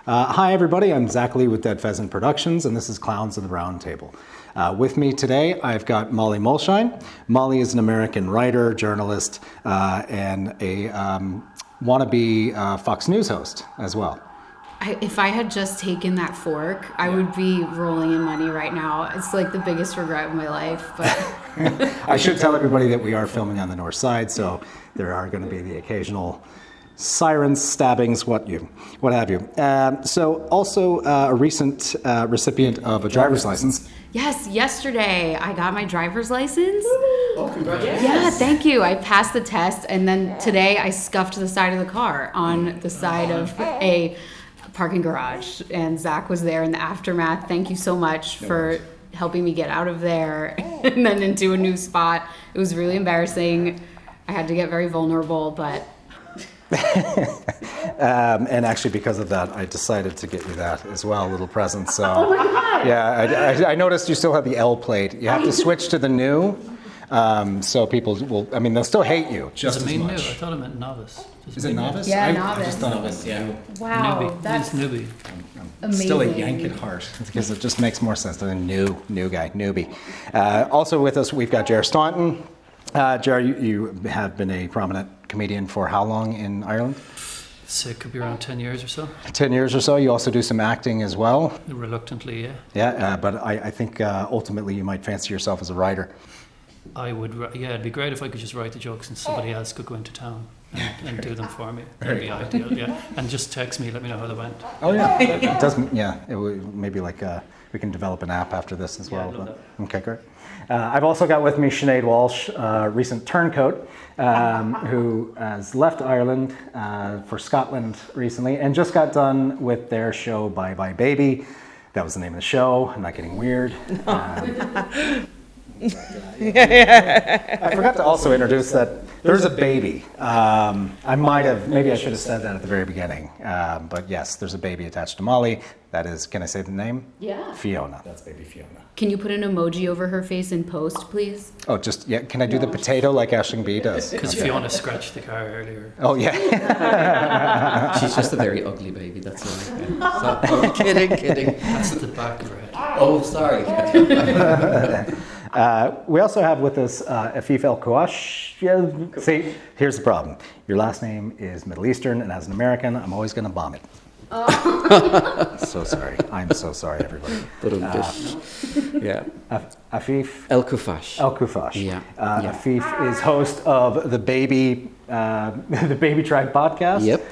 Hi, everybody. I'm Zach Lee with Dead Pheasant Productions, and this is Clowns of the Roundtable. With me today, I've got Molly Mulshine. Molly is an American writer, journalist, and a wannabe Fox News host as well. If I had just taken that fork, I would be rolling in money right now. It's like the biggest regret of my life. But I should tell everybody that we are filming on the north side, so there are going to be the occasional sirens, stabbings, what have you. So also a recent recipient of a driver's license. Yes, yesterday I got my driver's license. Oh, congratulations. Yeah, thank you. I passed the test, and then today I scuffed the side of the car on the side of a parking garage, and Zach was there in the aftermath. Thank you so much for helping me get out of there and then into a new spot. It was really embarrassing. I had to get very vulnerable, but... And actually, because of that, I decided to get you that as well, a little present. So, oh my God. Yeah, I noticed you still have the L plate. You have to switch to the new, so people will. I mean, they'll still hate you just Does it as mean much. new? I thought it meant novice. Is it novice? Yeah, I novice. just thought it was new. Wow, Newbie. that's It means newbie. I'm still a amazing. yank at heart because it just makes more sense than a new guy, newbie. Also with us, we've got Ger Staunton. Ger, you have been a prominent comedian for how long in Ireland? So it could be around 10 years or so. 10 years or so. You also do some acting as well. Reluctantly, yeah. Yeah, but I think ultimately you might fancy yourself as a writer. I would, it'd be great if I could just write the jokes and somebody else could go into town and do them for me. That'd be ideal, yeah. And just text me, let me know how they went. Oh yeah, it doesn't. Yeah, it would maybe like we can develop an app after this as well. I'd love But, okay, great. I've also got with me Sinéad Walsh, recent turncoat, who has left Ireland for Scotland recently and just got done with their show Bye Bye Baby. That was the name of the show. I'm not getting weird. I forgot to also introduce that there's a baby. Maybe I should have said that at the very beginning. But yes, there's a baby attached to Molly. That is, can I say the name? Yeah. Fiona. That's baby Fiona. Can you put an emoji over her face in post, please? Oh, just, yeah, can I do the potato like Aisling B does? Because Fiona scratched the car earlier. Oh, yeah. She's just a very ugly baby, that's all. Yeah. So, oh, kidding. That's the back of her head. Oh, sorry. We also have with us Afif El-Khuffash. Yeah, see, here's the problem. Your last name is Middle Eastern, and as an American, I'm always going to bomb it. So sorry. I'm so sorry, everybody. Yeah. Afif El-Khuffash. El-Khuffash. Yeah. Afif is host of the Baby Track podcast. Yep.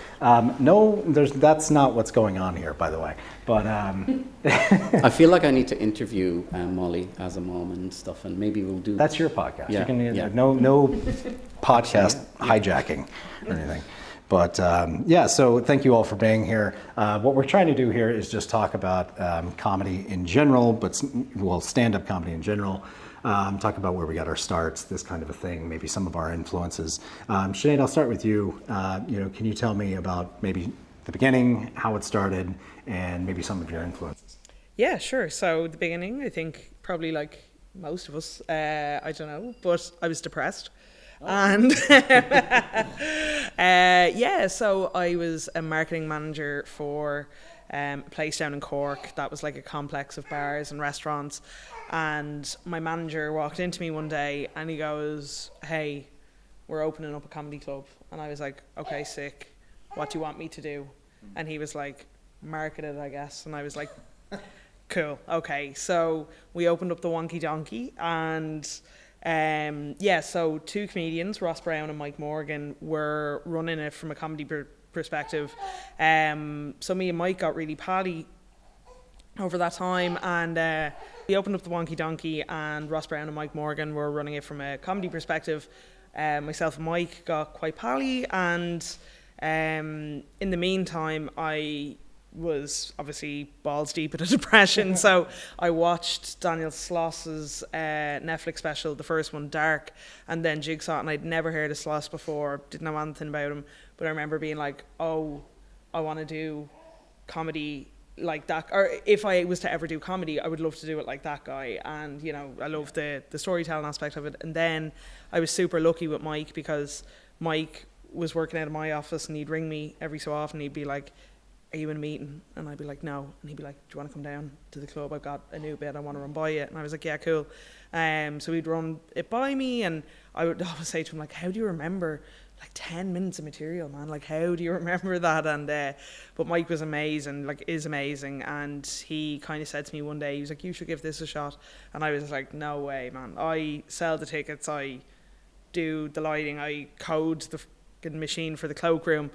No, that's not what's going on here, by the way. But I feel like I need to interview Molly as a mom and stuff, and maybe we'll do. That's your podcast. Yeah, You can yeah. no podcast hijacking or anything. But so thank you all for being here. What we're trying to do here is just talk about comedy in general, stand-up comedy in general. Talk about where we got our starts, this kind of a thing, maybe some of our influences. Sinead, I'll start with you. Can you tell me about maybe the beginning, how it started, and maybe some of your influences? Yeah, sure. So the beginning, I think probably like most of us, I don't know, but I was depressed. And so I was a marketing manager for a place down in Cork that was like a complex of bars and restaurants. And my manager walked into me one day and he goes, "Hey, we're opening up a comedy club." And I was like, "Okay, sick. What do you want me to do?" And he was like, "Market it, I guess." And I was like, "Cool, okay." So we opened up the Wonky Donkey, and so two comedians, Ross Brown and Mike Morgan, were running it from a comedy perspective. So me and Mike got really pally over that time, and we opened up the Wonky Donkey, and Ross Brown and Mike Morgan were running it from a comedy perspective. Myself and Mike got quite pally, and in the meantime I was obviously balls deep in a depression. So I watched Daniel Sloss's Netflix special, the first one, Dark, and then Jigsaw, and I'd never heard of Sloss before, didn't know anything about him, but I remember being like, oh, I want to do comedy like that, or if I was to ever do comedy, I would love to do it like that guy. And I love the storytelling aspect of it. And then I was super lucky with Mike, because Mike was working out of my office, and he'd ring me every so often. He'd be like, are you in a meeting? And I'd be like, no. And he'd be like, do you want to come down to the club? I've got a new bit I want to run by you. And I was like, yeah, cool. So he'd run it by me, and I would always say to him, like, how do you remember like 10 minutes of material, man? Like, how do you remember that? And but Mike was amazing, like, is amazing. And he kind of said to me one day, he was like, you should give this a shot. And I was like, no way, man. I sell the tickets, I do the lighting, I code the fucking machine for the cloakroom.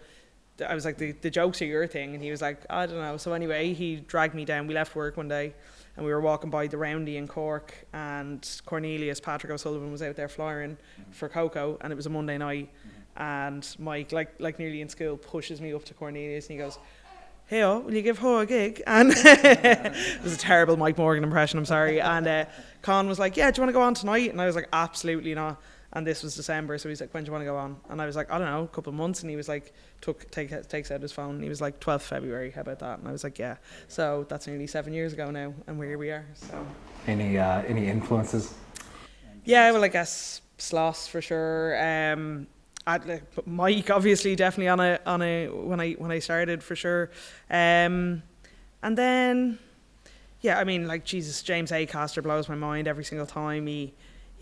I was like, the jokes are your thing. And he was like, I don't know. So anyway, he dragged me down. We left work one day and we were walking by the Roundy in Cork, and Cornelius, Patrick O'Sullivan, was out there flying for Coco, and it was a Monday night. And Mike, like nearly in school, pushes me up to Cornelius and he goes, hey, will you give her a gig? And it was a terrible Mike Morgan impression, I'm sorry. And Con was like, yeah, do you want to go on tonight? And I was like, absolutely not. And this was December, so he's like, when do you want to go on? And I was like, I don't know, a couple of months. And he was like, takes out his phone, and he was like, 12th February, how about that? And I was like, yeah. So that's nearly 7 years ago now, and here we are. So Any influences? Yeah, well, I guess Sloss for sure. Mike, obviously, definitely on a when I started for sure. And then, yeah, I mean, like, Jesus, James Acaster blows my mind every single time he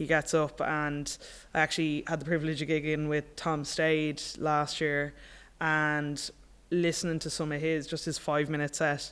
gets up. And I actually had the privilege of gigging with Tom Stade last year, and listening to some of his 5-minute set,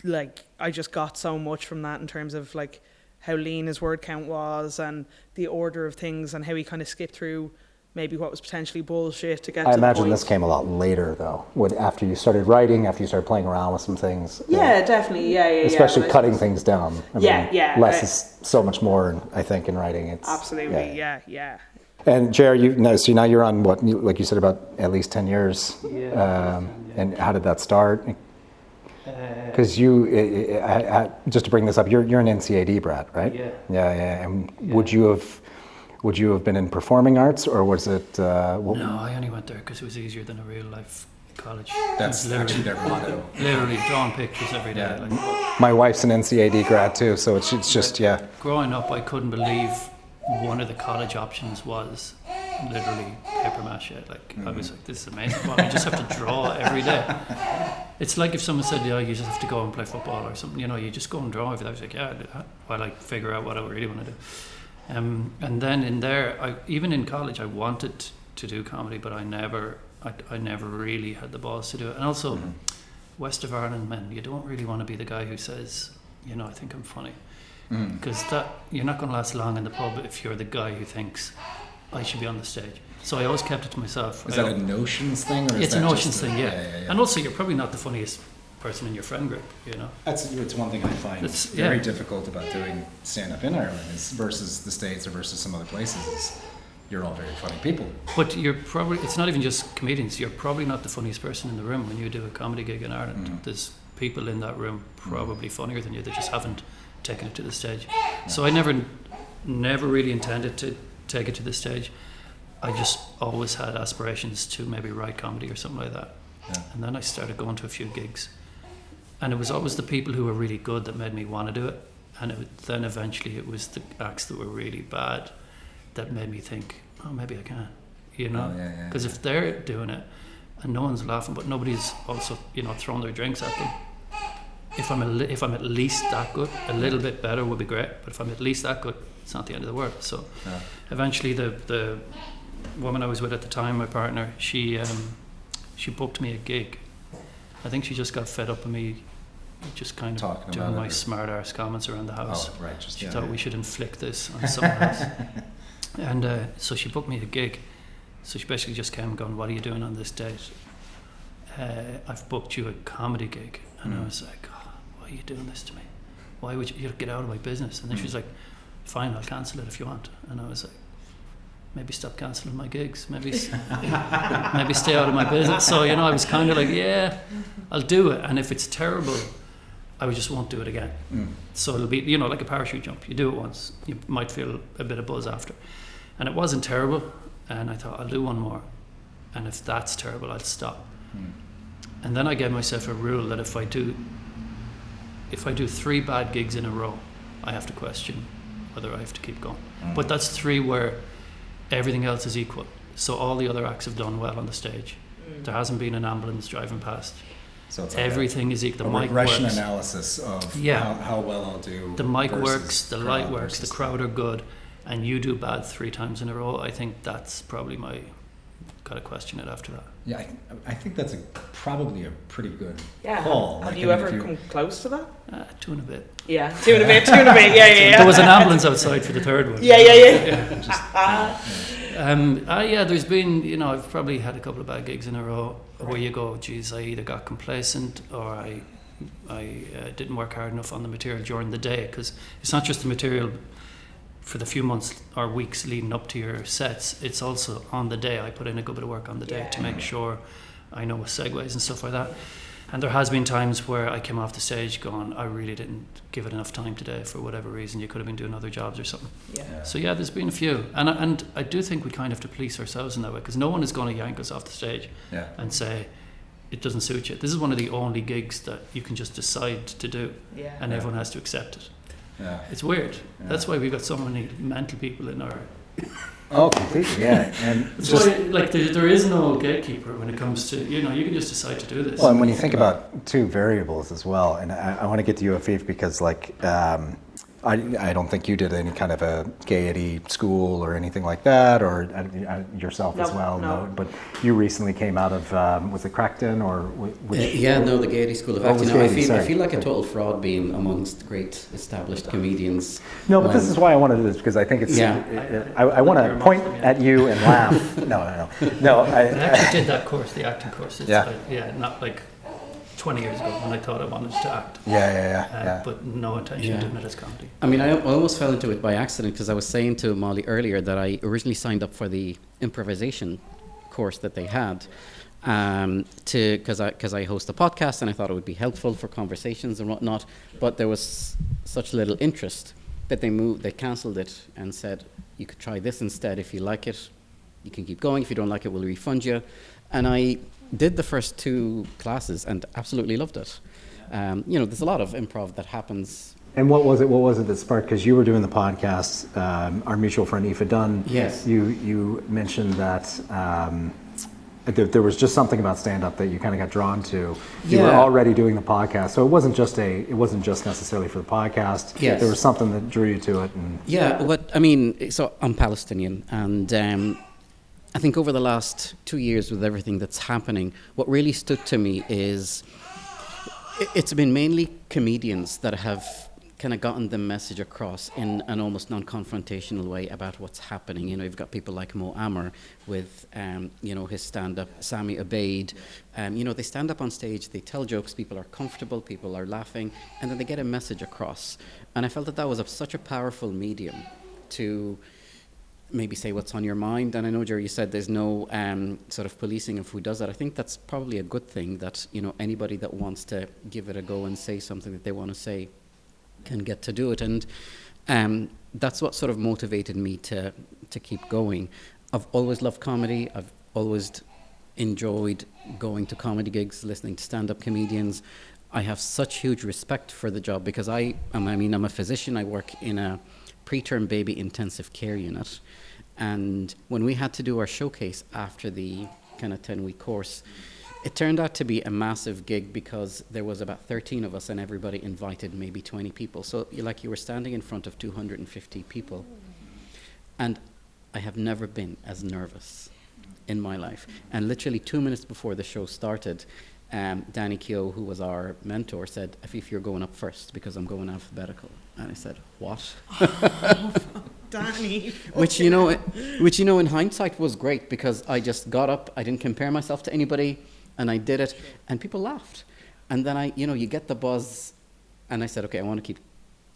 like, I just got so much from that in terms of like how lean his word count was and the order of things, and how he kind of skipped through maybe what was potentially bullshit to get to I the imagine point. this came a lot later, though, after you started writing, after you started playing around with some things. Yeah, definitely, yeah. Especially cutting things down. I mean, less is so much more, I think, in writing. It's absolutely, yeah. And Ger, so now you're on what, like you said, about at least 10 years. And how did that start? Because just to bring this up, you're an NCAD brat, right? Yeah. And would you have been in performing arts, or was it? No, I only went there because it was easier than a real life college. That's actually their motto. Literally drawing pictures every day. Yeah. Like, my wife's an NCAD grad too, so it's just growing up, I couldn't believe one of the college options was literally paper mache. Like, I was like, this is amazing. Well, you just have to draw every day. It's like if someone said, yeah, you just have to go and play football or something, you just go and draw every day. I was like, yeah, I'll do that while I figure out what I really want to do. And then in there, even in college, I wanted to do comedy, but I never really had the balls to do it. And also, West of Ireland men, you don't really want to be the guy who says, I think I'm funny. Because you're not going to last long in the pub if you're the guy who thinks I should be on the stage. So I always kept it to myself. Is that a notions thing? Or it's a notions thing, yeah. Yeah. And also, you're probably not the funniest person in your friend group, It's one thing I find very difficult about doing stand-up in Ireland is versus the States or versus some other places is you're all very funny people. But it's not even just comedians, you're probably not the funniest person in the room when you do a comedy gig in Ireland. There's people in that room probably funnier than you, they just haven't taken it to the stage. So I never really intended to take it to the stage. I just always had aspirations to maybe write comedy or something like that. Yeah. And then I started going to a few gigs. And it was always the people who were really good that made me want to do it. And then eventually it was the acts that were really bad that made me think, oh, maybe I can, Because if they're doing it and no one's laughing, but nobody's also, throwing their drinks at them, if I'm at least that good, a little bit better would be great. But if I'm at least that good, it's not the end of the world. So eventually the woman I was with at the time, my partner, she booked me a gig. I think she just got fed up with me just kind of doing my smart arse comments around the house. Oh, right. She thought we should inflict this on someone else. And so she booked me a gig. So she basically just came going, what are you doing on this date? I've booked you a comedy gig. And I was like, oh, why are you doing this to me? Why would you get out of my business? And then she was like, fine, I'll cancel it if you want. And I was like, maybe stop cancelling my gigs, maybe stay out of my business. So, I was kind of like, yeah, I'll do it. And if it's terrible, I just won't do it again. So it'll be, like a parachute jump. You do it once, you might feel a bit of buzz after. And it wasn't terrible. And I thought, I'll do one more. And if that's terrible, I'll stop. And then I gave myself a rule that if I do 3 bad gigs in a row, I have to question whether I have to keep going. But that's 3 where everything else is equal. So all the other acts have done well on the stage. There hasn't been an ambulance driving past. So it's like everything is equal. a The mic regression works. analysis of Yeah. how well I'll do. The mic versus works, the light crowd works, the versus- crowd are good, and you do bad 3 times in a row. I think that's probably my. Got to question it after that. Yeah, I think that's probably a pretty good Yeah. call. Have Like, you I mean, ever if come close to that? 2 and a bit. Yeah. 2 and a bit. 2 and a bit. Yeah. There was an ambulance outside for the 3rd one. Yeah. Yeah, there's been, I've probably had a couple of bad gigs in a row where you go, geez, I either got complacent or I didn't work hard enough on the material during the day, because it's not just the material for the few months or weeks leading up to your sets, it's also on the day. I put in a good bit of work on the day to make sure I know segues and stuff like that. And there has been times where I came off the stage going, I really didn't give it enough time today for whatever reason. You could have been doing other jobs or something. Yeah. So yeah, there's been a few. And I do think we kind of have to police ourselves in that way, because no one is going to yank us off the stage and say, it doesn't suit you. This is one of the only gigs that you can just decide to do, and everyone has to accept it. Yeah. It's weird. Yeah. That's why we've got so many mental people in our... Oh, completely, yeah. And That's just, why, like, there is no gatekeeper when it comes to, you can just decide to do this. well, and when you think about 2 variables as well, and I want to get to you, Afif, because like I don't think you did any kind of a gaiety school or anything like that, or yourself as well. No. But you recently came out of was it Crackton or which? The Gaiety School of Oh, it Acting. was No, I Gaiety, feel sorry. like a total fraud being amongst great established comedians. No, but this is why I wanted this, because I think it's. Yeah. I want to point at you and laugh. No. I actually did that course, the acting course. It's not like 20 years ago when I thought I wanted to act. Yeah. But no intention of doing it as comedy. I mean, I almost fell into it by accident, because I was saying to Molly earlier that I originally signed up for the improvisation course that they had, because I host a podcast and I thought it would be helpful for conversations and whatnot. But there was such little interest that they cancelled it and said, you could try this instead. If you like it, you can keep going. If you don't like it, we'll refund you. And I did the first 2 classes and absolutely loved it. There's a lot of improv that happens. And what was it that sparked? Because you were doing the podcast. Our mutual friend Aoife Dunn. Yes. You mentioned that there was just something about stand-up that you kind of got drawn to. You were already doing the podcast, so it wasn't just necessarily for the podcast. Yes. There was something that drew you to it. And So I'm Palestinian, and I think over the last 2 years with everything that's happening, what really stood to me is it's been mainly comedians that have kind of gotten the message across in an almost non-confrontational way about what's happening. You've got people like Mo Amer with, his stand-up, Sami Abeid. They stand up on stage, they tell jokes, people are comfortable, people are laughing, and then they get a message across. And I felt that was such a powerful medium to maybe say what's on your mind. And I know, Ger, you said there's no sort of policing of who does that. I think that's probably a good thing, that anybody that wants to give it a go and say something that they want to say can get to do it. And that's what sort of motivated me to keep going. I've always loved comedy. I've always enjoyed going to comedy gigs, listening to stand-up comedians. I have such huge respect for the job, because I'm a physician. I work in a preterm baby intensive care unit, and when we had to do our showcase after the kind of 10-week course, it turned out to be a massive gig, because there was about 13 of us and everybody invited maybe 20 people. So you were standing in front of 250 people, and I have never been as nervous in my life. And literally 2 minutes before the show started, Danny Keogh, who was our mentor, said, Afif, you're going up first because I'm going alphabetical. And I said, what? Danny. Which in hindsight was great, because I just got up, I didn't compare myself to anybody, and I did it, and people laughed. And then you get the buzz, and I said, okay, I want to keep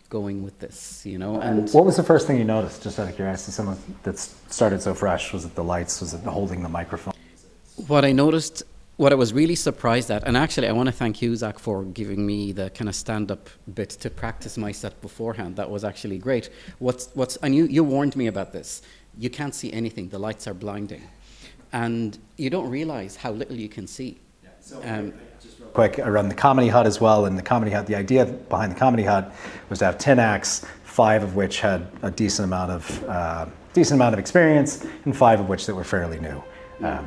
going with this, and... what was the first thing you noticed, just out of curiosity, someone that started so fresh? Was it the lights? Was it holding the microphone? What I noticed, what I was really surprised at, and actually I want to thank you, Zach, for giving me the kind of stand-up bit to practice my set beforehand. That was actually great. And you warned me about this. You can't see anything. The lights are blinding. And you don't realize how little you can see. Quick, I run the Comedy Hut as well, and the Comedy Hut, the idea behind the Comedy Hut was to have 10 acts, 5 of which had a decent amount of experience, and 5 of which that were fairly new.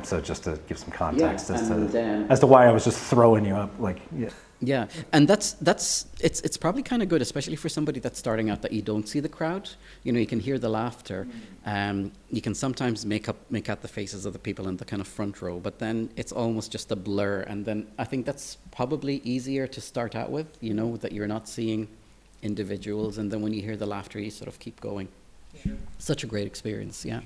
So just to give some context and, as to why I was just throwing you up, like, yeah. Yeah, and it's probably kind of good, especially for somebody that's starting out, that you don't see the crowd. You know, you can hear the laughter. You can sometimes make out the faces of the people in the kind of front row, but then it's almost just a blur. And then I think that's probably easier to start out with, you know, that you're not seeing individuals, and then when you hear the laughter, you sort of keep going. Sure. Such a great experience, yeah.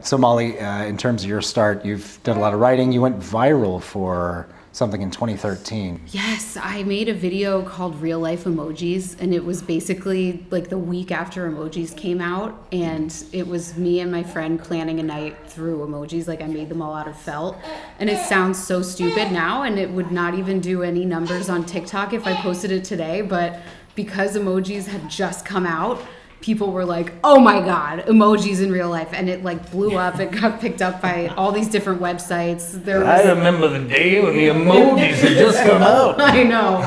So Molly, in terms of your start, you've done a lot of writing. You went viral for something in 2013. Yes, I made a video called Real Life Emojis, and it was basically like the week after emojis came out, and it was me and my friend planning a night through emojis. Like, I made them all out of felt, and it sounds so stupid now, and it would not even do any numbers on TikTok if I posted it today, but because emojis had just come out, people were like, oh my God, emojis in real life. And it like blew up. It got picked up by all these different websites. I remember the day when the emojis had just come out. I know.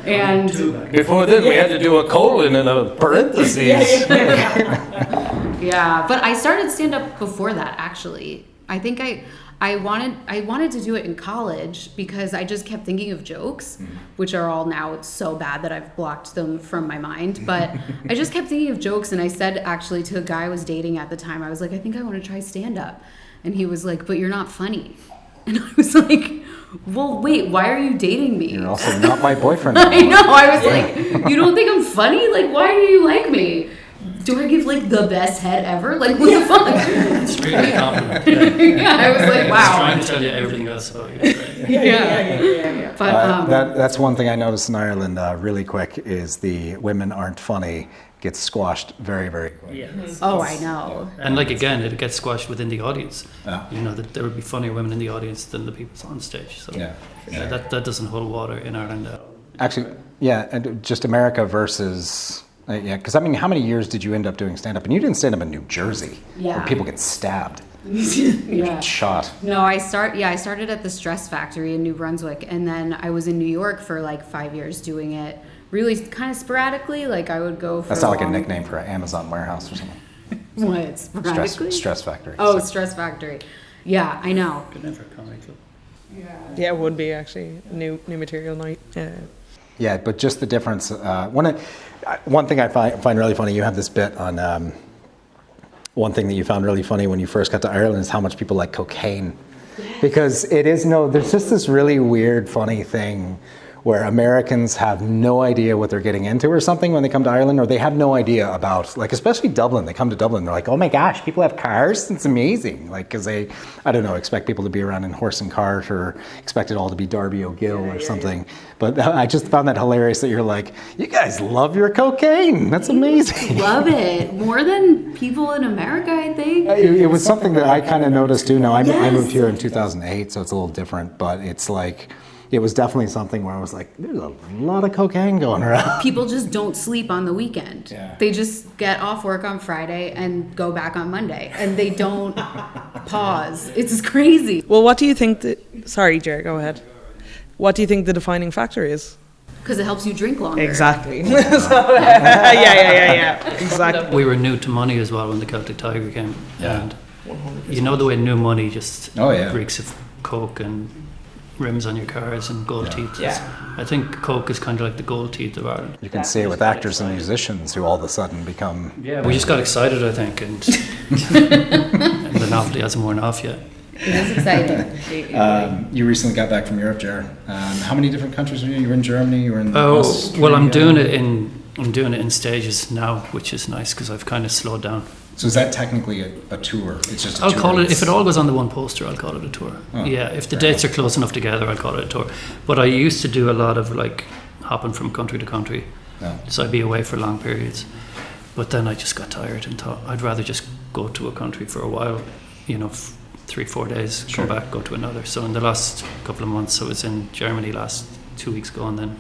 And before then, we had to do a colon and a parentheses. Yeah, but I started stand-up before that, actually. I think I wanted to do it in college because I just kept thinking of jokes, which are all now so bad that I've blocked them from my mind. But I just kept thinking of jokes, and I said actually to a guy I was dating at the time, I was like, I think I want to try stand-up. And he was like, but you're not funny. And I was like, well, wait, why are you dating me? You're also not my boyfriend. I know, I was like, you don't think I'm funny? Like, why do you like me? Do I give like the best head ever? Like, what the fuck? It's really a compliment. Yeah, I was like, wow. He's trying to tell you everything else about you. Right? Yeah. But that's one thing I noticed in Ireland really quick is the women aren't funny gets squashed very, very quick. Yes. oh, I know. And like again, it gets squashed within the audience. Yeah. You know that there would be funnier women in the audience than the people on stage. So that doesn't hold water in Ireland. Actually, yeah, and just America versus. Yeah, because I mean, how many years did you end up doing stand-up? And you didn't stand up in New Jersey, Yeah. where people get stabbed, Yeah. shot. No, I started at the Stress Factory in New Brunswick, and then I was in New York for like 5 years doing it really kind of sporadically. Like, I would go for That's not like a nickname for an Amazon warehouse or something. What? Sporadically? Stress Factory. Oh, Stress Factory. Yeah, I know. Good name for a comedy club. Yeah, it would be actually new material night. Yeah, but just the difference. One thing I find really funny, you have this bit on, one thing that you found really funny when you first got to Ireland is how much people like cocaine. Because there's just this really weird, funny thing where Americans have no idea what they're getting into or something when they come to Ireland, or they have no idea about, like, especially Dublin. They come to Dublin, they're like, oh my gosh, people have cars? It's amazing. Like, because they, I don't know, expect people to be around in horse and cart, or expect it all to be Darby O'Gill or something. But I just found that hilarious that you're like, you guys love your cocaine. That's amazing. Love it. More than people in America, I think. It was something that I kind of noticed too. Now, I moved here in 2008, so it's a little different, but it's like, it was definitely something where I was like, there's a lot of cocaine going around. People just don't sleep on the weekend. Yeah. They just get off work on Friday and go back on Monday, and they don't pause. It's crazy. Well, what do you think sorry, Ger, go ahead. What do you think the defining factor is? Because it helps you drink longer. Exactly. Yeah. Exactly. We were new to money as well when the Celtic Tiger came. And you know the way new money just reeks of coke and rims on your cars and gold teeth. I think coke is kind of like the gold teeth of Ireland. You can see it with actors and musicians who all of a sudden become... We just got excited, I think, and the novelty hasn't worn off yet. It is exciting. You recently got back from Europe, Ger. How many different countries were you? You were in Germany. You were in. Australia. Well, I'm doing it in stages now, which is nice because I've kind of slowed down. So is that technically a tour? It's just a I'll tour. call it, if it all goes on the one poster, I'll call it a tour. Oh, yeah, if the dates are close enough together, I'll call it a tour. But I used to do a lot of like hopping from country to country, so I'd be away for long periods. But then I just got tired and thought I'd rather just go to a country for a while, 3-4 days, come back, go to another. So in the last couple of months, I was in Germany last 2 weeks ago, and then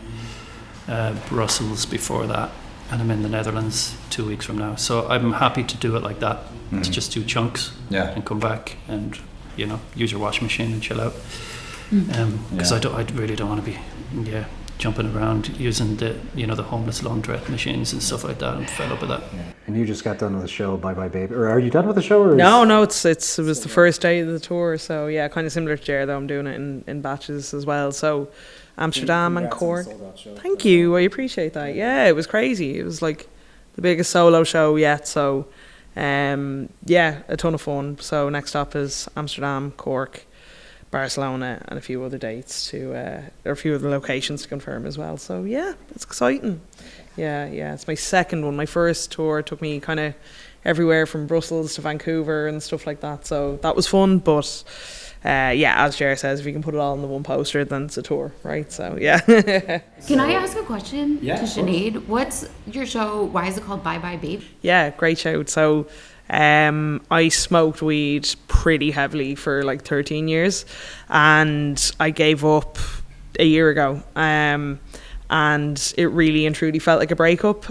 Brussels before that, and I'm in the Netherlands 2 weeks from now. So I'm happy to do it like that. It's just 2 chunks and come back and use your washing machine and chill out. Because I really don't want to be jumping around using the homeless laundrette machines and stuff like that. I'm fed up with that. Yeah. And you just got done with the show, Bye Bye Baby. Or are you done with the show? Or No, it was the first day of the tour. So yeah, kind of similar to Ger, though. I'm doing it in batches as well. So Amsterdam and Cork. Thank you. I appreciate that. Yeah, it was crazy. It was like the biggest solo show yet. So yeah, a ton of fun. So next stop is Amsterdam, Cork, Barcelona, and a few other dates or a few other locations to confirm as well. So yeah, it's exciting. Yeah, it's my second one. My first tour took me kind of everywhere from Brussels to Vancouver and stuff like that. So that was fun, but yeah, as Ger says, if you can put it all on the one poster, then it's a tour, right? So yeah. Can I ask a question to Sinead? What's your show? Why is it called Bye Bye Baby? Yeah, great show. So I smoked weed pretty heavily for like 13 years, and I gave up a year ago. And it really and truly felt like a breakup.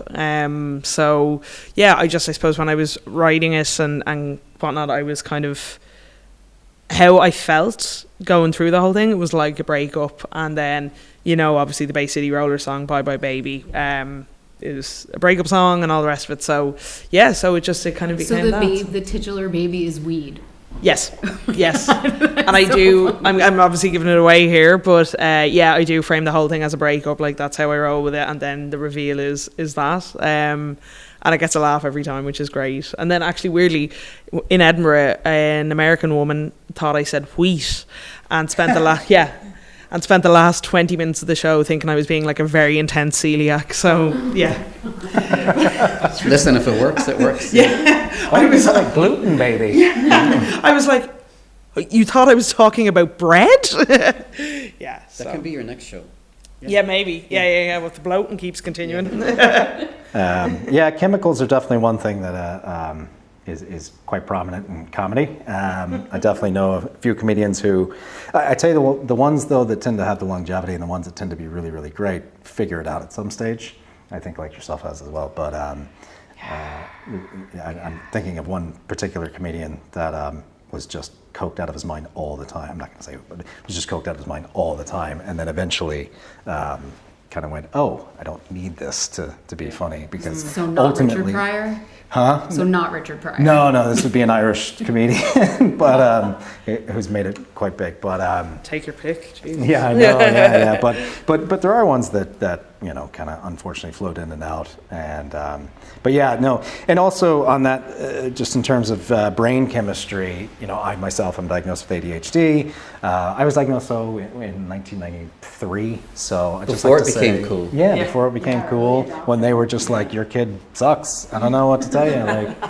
So yeah, I suppose when I was writing it and whatnot, I was kind of, how I felt going through the whole thing, it was like a breakup. And then, obviously the Bay City Roller song, Bye Bye Baby, it was a breakup song and all the rest of it. So yeah, so it kind of became the titular baby is weed. Yes. And I'm obviously giving it away here, but yeah, I do frame the whole thing as a breakup. Like, that's how I roll with it. And then the reveal is that. And it gets a laugh every time, which is great. And then actually, weirdly, in Edinburgh, an American woman thought I said wheat and spent the last 20 minutes of the show thinking I was being like a very intense celiac. So yeah. Listen, if it works, it works. Yeah. I was like gluten, baby. Yeah. I was like, you thought I was talking about bread? Yeah. That can be your next show. Yeah, maybe. Yeah. With the bloating keeps continuing. Yeah, chemicals are definitely one thing that is quite prominent in comedy. I definitely know a few comedians who, I tell you, the ones though that tend to have the longevity and the ones that tend to be really, really great figure it out at some stage. I think like yourself has as well. But I'm thinking of one particular comedian that was just coked out of his mind all the time. I'm not going to say who, but was just coked out of his mind all the time, and then eventually kind of went, oh, I don't need this to be funny, because so not ultimately, Richard Pryor? Huh? So not Richard Pryor. No, this would be an Irish comedian, but who's made it quite big. But take your pick. Jesus. Yeah, I know. Yeah. But there are ones that kind of unfortunately float in and out. And but yeah, no. And also on that, just in terms of brain chemistry, I myself am diagnosed with ADHD. I was diagnosed in 1993. So I just before like to it became say, cool. Yeah, before it became cool. When they were just like, your kid sucks. I don't know what to tell you. Like,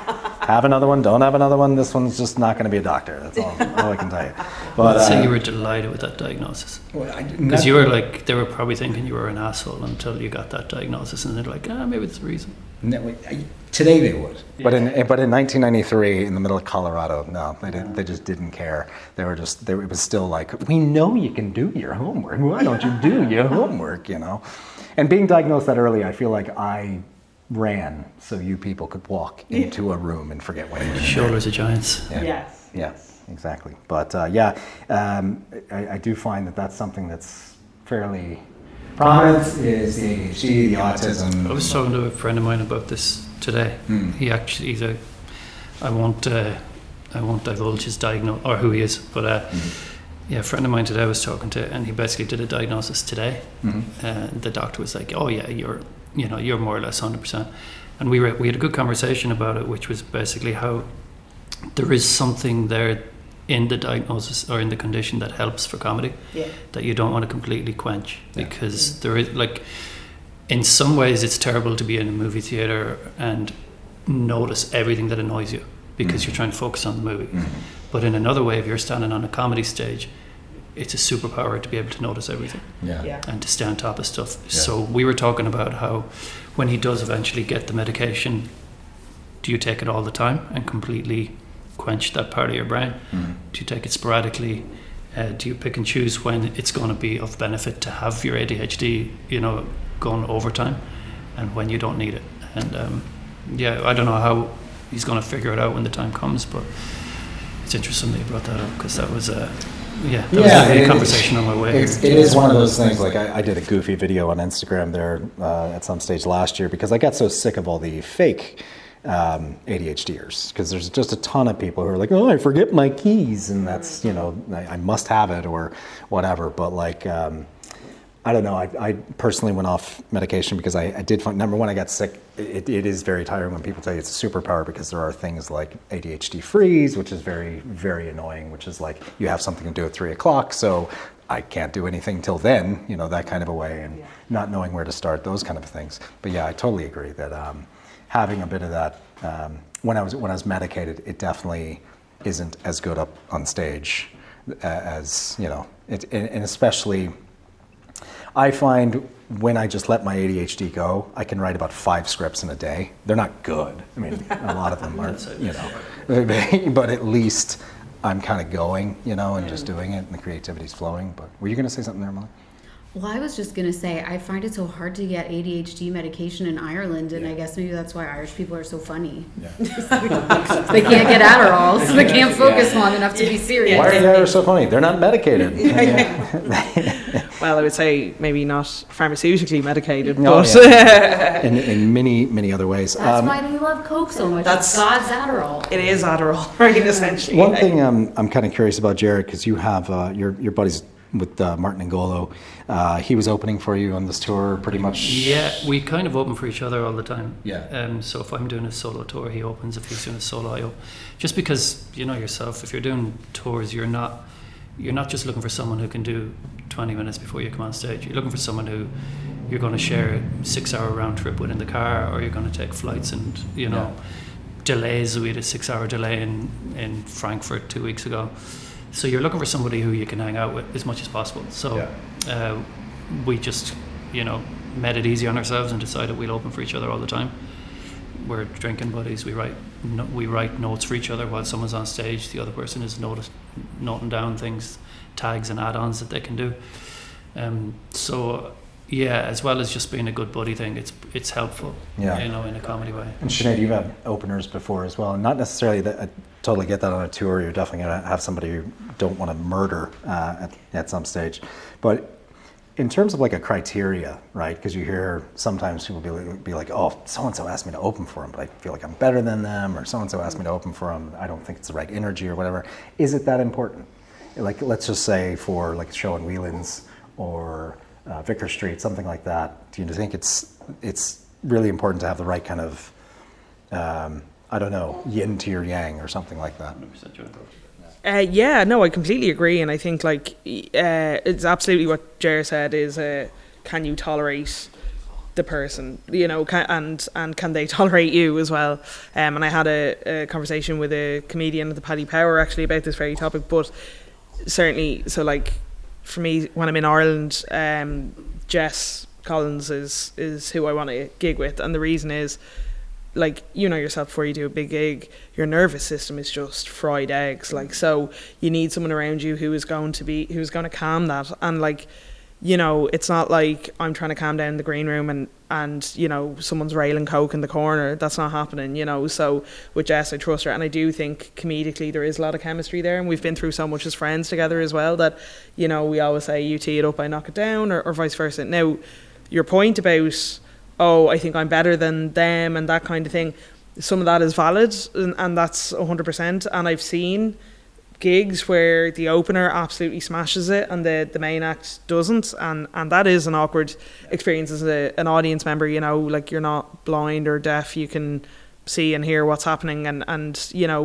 have another one, don't have another one. This one's just not going to be a doctor. That's all I can tell you. But I'd say you were delighted with that diagnosis. Because you were like, they were probably thinking you were an asshole until you got that diagnosis, and they're like, maybe it's the reason. No, today they would. But in 1993, in the middle of Colorado, no, they didn't. They just didn't care. It was still like, we know you can do your homework. Why don't you do your homework? And being diagnosed that early, I feel like I ran so you people could walk into a room and forget what it was. Shoulders of giants. Yeah. Yes, exactly. But I do find that that's something that's fairly prominent, is the ADHD, the autism. I was talking to a friend of mine about this today. He actually, I won't divulge his diagnosis or who he is, but a friend of mine today I was talking to, and he basically did a diagnosis today. And the doctor was like, oh yeah, you're more or less 100%. And we had a good conversation about it, which was basically how there is something there in the diagnosis or in the condition that helps for comedy, that you don't want to completely quench, because there is, like, in some ways it's terrible to be in a movie theater and notice everything that annoys you because you're trying to focus on the movie. But in another way, if you're standing on a comedy stage, it's a superpower to be able to notice everything and to stay on top of stuff. So we were talking about how when he does eventually get the medication, do you take it all the time and completely quench that part of your brain? Do you take it sporadically? Do you pick and choose when it's going to be of benefit to have your ADHD, going overtime, and when you don't need it? And I don't know how he's going to figure it out when the time comes, but it's interesting that you brought that up, because that was That was going to be a conversation on my way. It is one of those things, like I did a goofy video on Instagram there at some stage last year because I got so sick of all the fake ADHDers, because there's just a ton of people who are like, oh, I forget my keys, and that's, I must have it or whatever. But like, I don't know, I personally went off medication because I did find, number one, I got sick. It is very tiring when people tell you it's a superpower, because there are things like ADHD freeze, which is very, very annoying, which is like you have something to do at 3 o'clock, so I can't do anything till then, that kind of a way, and not knowing where to start, those kind of things. But yeah, I totally agree that having a bit of that, when I was medicated, it definitely isn't as good up on stage as, and especially, I find when I just let my ADHD go, I can write about 5 scripts in a day. They're not good. I mean, a lot of them aren't, but at least I'm kind of going, and just doing it, and the creativity's flowing. But were you going to say something there, Molly? Well, I was just going to say, I find it so hard to get ADHD medication in Ireland, and I guess maybe that's why Irish people are so funny. Yeah. They can't get Adderall, so they can't focus long enough to be serious. Why are the Irish so funny? They're not medicated. Well, I would say maybe not pharmaceutically medicated, Oh, but yeah. in many, many other ways. That's why they love Coke so much. That's God's Adderall. it is Adderall, right, essentially. One thing I'm kind of curious about, Jared, because you have your buddies with Martin Ngolo. He was opening for you on this tour pretty much. Yeah, we kind of open for each other all the time. Yeah. So if I'm doing a solo tour, he opens. If he's doing a solo, I open. Just because, yourself, if you're doing tours, you're not just looking for someone who can do 20 minutes before you come on stage. You're looking for someone who you're going to share a 6-hour round trip with in the car, or you're going to take flights and, delays. We had a 6-hour delay in Frankfurt 2 weeks ago. So you're looking for somebody who you can hang out with as much as possible. So we just, made it easy on ourselves and decided we'll open for each other all the time. We're drinking buddies. We write notes for each other while someone's on stage. The other person is noting down things, tags and add-ons that they can do. So yeah, as well as just being a good buddy thing, it's helpful. Yeah. In a comedy way. And Sinead, you've had openers before as well, and not necessarily that. I totally get that on a tour. You're definitely going to have somebody you don't want to murder at some stage, but in terms of like a criteria, right? Because you hear sometimes people be like, oh, so-and-so asked me to open for them, but I feel like I'm better than them, or so-and-so asked me to open for them, I don't think it's the right energy or whatever. Is it that important? Like, let's just say for like a show in Whelan's or Vicar Street, something like that. Do you think it's really important to have the right kind of, I don't know, yin to your yang or something like that? 100% your approach. Yeah, no, I completely agree, and I think it's absolutely what Ger said is, can you tolerate the person, and can they tolerate you as well? And I had a conversation with a comedian at the Paddy Power actually about this very topic, but certainly, so like for me, when I'm in Ireland, Jess Collins is who I want to gig with, and the reason is, like, yourself, before you do a big gig, your nervous system is just fried eggs. Like, so you need someone around you who's going to calm that. And like, it's not like I'm trying to calm down in the green room and someone's railing Coke in the corner. That's not happening, So with Jess, I trust her, and I do think comedically there is a lot of chemistry there, and we've been through so much as friends together as well that, we always say, you tee it up, I knock it down, or vice versa. Now, your point about, oh, I think I'm better than them and that kind of thing, some of that is valid, and that's 100%. And I've seen gigs where the opener absolutely smashes it and the main act doesn't, and that is an awkward experience as an audience member. Like, you're not blind or deaf, you can see and hear what's happening, and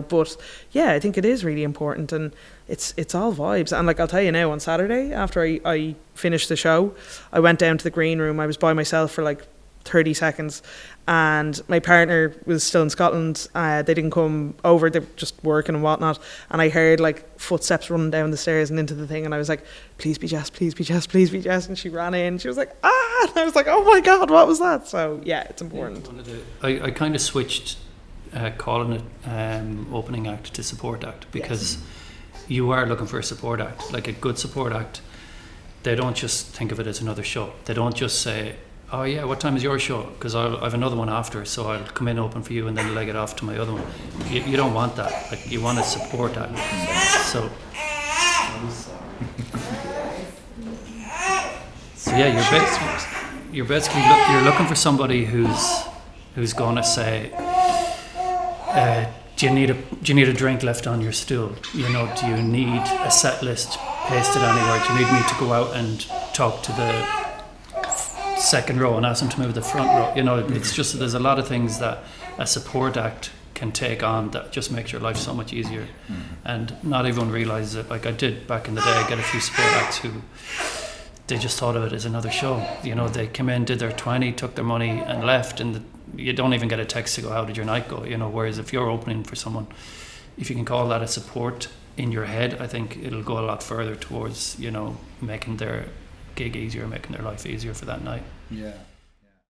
but yeah, I think it is really important, and it's all vibes. And like, I'll tell you now, on Saturday after I finished the show, I went down to the green room. I was by myself for like 30 seconds, and my partner was still in Scotland. They didn't come over, they were just working and whatnot, and I heard like footsteps running down the stairs and into the thing, and I was like, please be Jess, please be Jess, please be Jess. And she ran in, she was like, ah, and I was like, oh my god, what was that? So yeah, it's important. I kind of switched calling it opening act to support act, because you are looking for a support act. Like, a good support act, they don't just think of it as another show. They don't just say, oh yeah, what time is your show? Because I have another one after, so I'll come in open for you and then leg it off to my other one. You don't want that. Like, you want to support that. So So yeah, you're basically you're looking for somebody who's going to say, do you need a drink left on your stool? You know, do you need a set list pasted anywhere? Do you need me to go out and talk to the second row and ask them to move the front row? You know, it's just there's a lot of things that a support act can take on that just makes your life so much easier. And not everyone realizes it. Like I did back in the day, I get a few support acts who they just thought of it as another show. You know, they came in, did their 20, took their money and left, and you don't even get a text to go, how did your night go? You know, whereas if you're opening for someone, if you can call that a support in your head, I think it'll go a lot further towards, you know, making their gig easier, making their life easier for that night. Yeah.